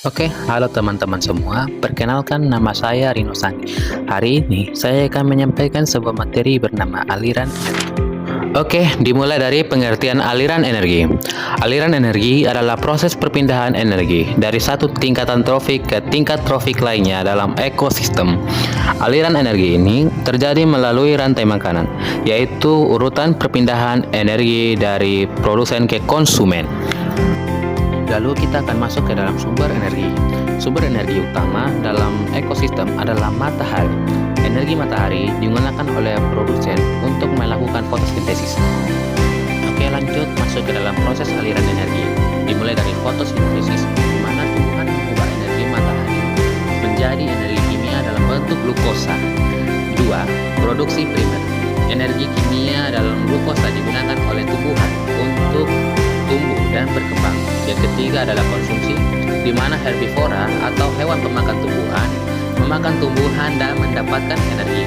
Oke, halo teman-teman semua. Perkenalkan, nama saya Rino Sani. Hari ini saya akan menyampaikan sebuah materi bernama aliran energi. Oke, dimulai dari pengertian aliran energi. Aliran energi adalah proses perpindahan energi dari satu tingkatan trofik ke tingkat trofik lainnya dalam ekosistem. Aliran energi ini terjadi melalui rantai makanan, yaitu urutan perpindahan energi dari produsen ke konsumen. Lalu kita akan masuk ke dalam sumber energi. Sumber energi utama dalam ekosistem adalah matahari. Energi matahari digunakan oleh produsen untuk melakukan fotosintesis. Oke, lanjut masuk ke dalam proses aliran energi. Dimulai dari fotosintesis, di mana tumbuhan mengubah energi matahari menjadi energi kimia dalam bentuk glukosa. 2. Produksi primer. Energi kimia dalam glukosa digunakan oleh tumbuhan untuk tumbuh dan berkembang. Yang ketiga adalah konsumsi, di mana herbivora atau hewan pemakan tumbuhan memakan tumbuhan dan mendapatkan energi.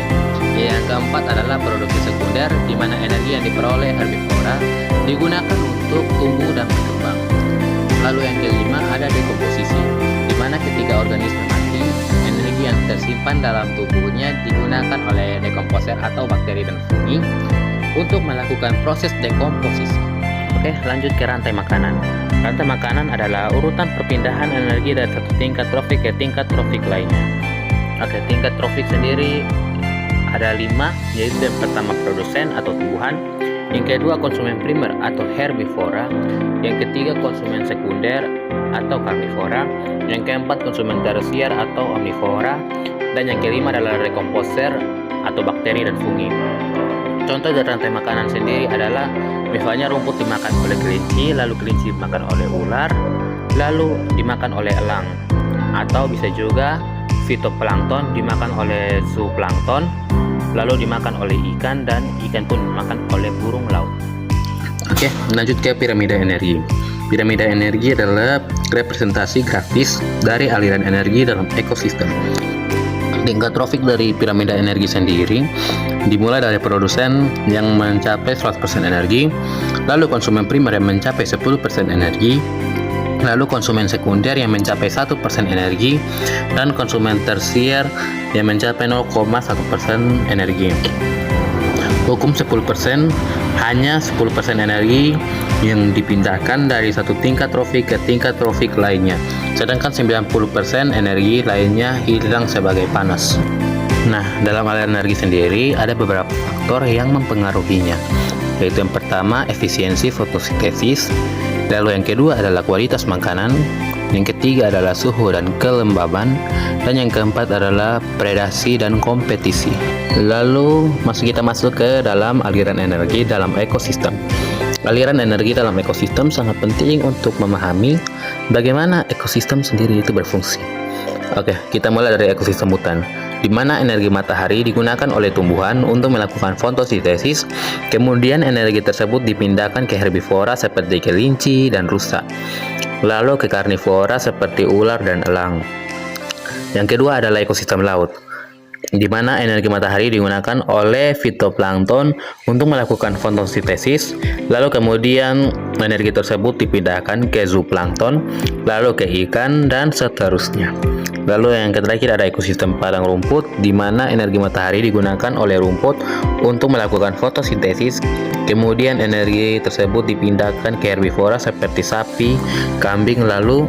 Yang keempat adalah produksi sekunder, di mana energi yang diperoleh herbivora digunakan untuk tumbuh dan berkembang. Lalu yang kelima ada dekomposisi, di mana ketika organisme mati, energi yang tersimpan dalam tubuhnya digunakan oleh dekomposer atau bakteri dan fungi untuk melakukan proses dekomposisi. Oke, lanjut ke rantai makanan. Rantai makanan adalah urutan perpindahan energi dari satu tingkat trofik ke tingkat trofik lainnya. Oke, tingkat trofik sendiri ada 5, yaitu yang pertama produsen atau tumbuhan, yang kedua konsumen primer atau herbivora, yang ketiga konsumen sekunder atau karnivora, yang keempat konsumen tersier atau omnivora, dan yang kelima adalah dekomposer atau bakteri dan fungi. Contoh dari rantai makanan sendiri adalah misalnya rumput dimakan oleh kelinci, lalu kelinci dimakan oleh ular, lalu dimakan oleh elang. Atau bisa juga fitoplankton dimakan oleh zooplankton, lalu dimakan oleh ikan, dan ikan pun dimakan oleh burung laut. Oke, lanjut ke piramida energi. Piramida energi adalah representasi grafis dari aliran energi dalam ekosistem. Tingkat trofik dari piramida energi sendiri dimulai dari produsen yang mencapai 100% energi, lalu konsumen primer yang mencapai 10% energi, lalu konsumen sekunder yang mencapai 1% energi, dan konsumen tersier yang mencapai 0,1% energi. Hukum 10%, hanya 10% energi yang dipindahkan dari satu tingkat trofik ke tingkat trofik lainnya, sedangkan 90% energi lainnya hilang sebagai panas. Nah, dalam aliran energi sendiri ada beberapa faktor yang mempengaruhinya, yaitu yang pertama efisiensi fotosintesis, lalu yang kedua adalah kualitas makanan, yang ketiga adalah suhu dan kelembaban, dan yang keempat adalah predasi dan kompetisi. Lalu kita masuk ke dalam aliran energi dalam ekosistem. Aliran energi dalam ekosistem sangat penting untuk memahami bagaimana ekosistem sendiri itu berfungsi. Oke, kita mulai dari ekosistem hutan, di mana energi matahari digunakan oleh tumbuhan untuk melakukan fotosintesis, kemudian energi tersebut dipindahkan ke herbivora seperti kelinci dan rusa, lalu ke karnivora seperti ular dan elang. Yang kedua adalah ekosistem laut, di mana energi matahari digunakan oleh fitoplankton untuk melakukan fotosintesis, lalu kemudian energi tersebut dipindahkan ke zooplankton, lalu ke ikan, dan seterusnya. Lalu yang terakhir ada ekosistem padang rumput, di mana energi matahari digunakan oleh rumput untuk melakukan fotosintesis, kemudian energi tersebut dipindahkan ke herbivora seperti sapi, kambing, lalu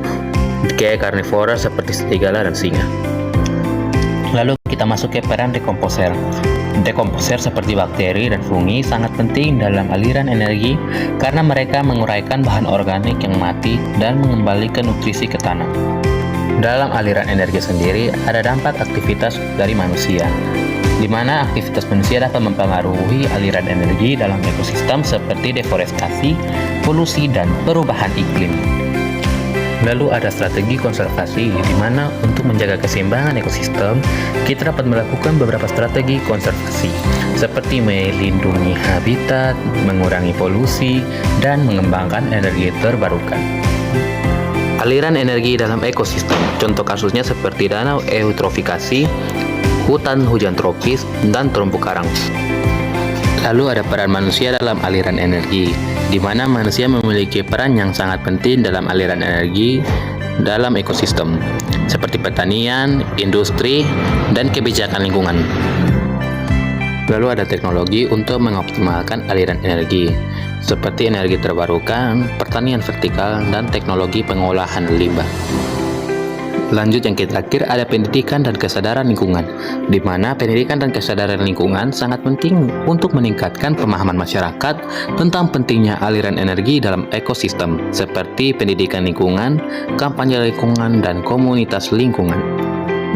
ke karnivora seperti serigala dan singa. Lalu kita masuk ke peran dekomposer. Dekomposer seperti bakteri dan fungi sangat penting dalam aliran energi karena mereka menguraikan bahan organik yang mati dan mengembalikan nutrisi ke tanah. Dalam aliran energi sendiri ada dampak aktivitas dari manusia, di mana aktivitas manusia dapat mempengaruhi aliran energi dalam ekosistem seperti deforestasi, polusi, dan perubahan iklim. Lalu ada strategi konservasi, di mana untuk menjaga keseimbangan ekosistem, kita dapat melakukan beberapa strategi konservasi, seperti melindungi habitat, mengurangi polusi, dan mengembangkan energi terbarukan. Aliran energi dalam ekosistem, contoh kasusnya seperti danau eutrofikasi, hutan hujan tropis, dan terumbu karang. Lalu ada peran manusia dalam aliran energi, di mana manusia memiliki peran yang sangat penting dalam aliran energi dalam ekosistem, seperti pertanian, industri, dan kebijakan lingkungan. Lalu ada teknologi untuk mengoptimalkan aliran energi, seperti energi terbarukan, pertanian vertikal, dan teknologi pengolahan limbah. Lanjut yang terakhir ada pendidikan dan kesadaran lingkungan, di mana pendidikan dan kesadaran lingkungan sangat penting untuk meningkatkan pemahaman masyarakat tentang pentingnya aliran energi dalam ekosistem, seperti pendidikan lingkungan, kampanye lingkungan, dan komunitas lingkungan.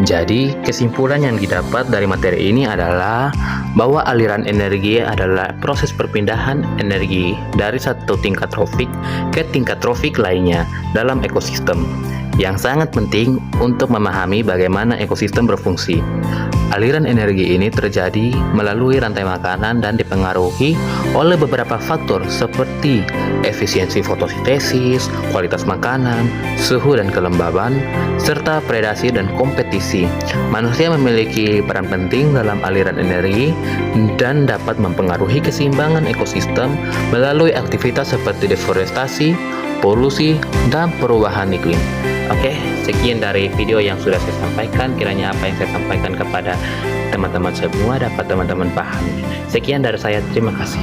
Jadi, kesimpulan yang didapat dari materi ini adalah bahwa aliran energi adalah proses perpindahan energi dari satu tingkat trofik ke tingkat trofik lainnya dalam ekosistem, yang sangat penting untuk memahami bagaimana ekosistem berfungsi. Aliran energi ini terjadi melalui rantai makanan dan dipengaruhi oleh beberapa faktor seperti efisiensi fotosintesis, kualitas makanan, suhu dan kelembaban, serta predasi dan kompetisi. Manusia memiliki peran penting dalam aliran energi dan dapat mempengaruhi keseimbangan ekosistem melalui aktivitas seperti deforestasi, polusi, dan perubahan iklim. Oke, sekian dari video yang sudah saya sampaikan. Kiranya apa yang saya sampaikan kepada teman-teman semua dapat teman-teman pahami. Sekian dari saya, terima kasih.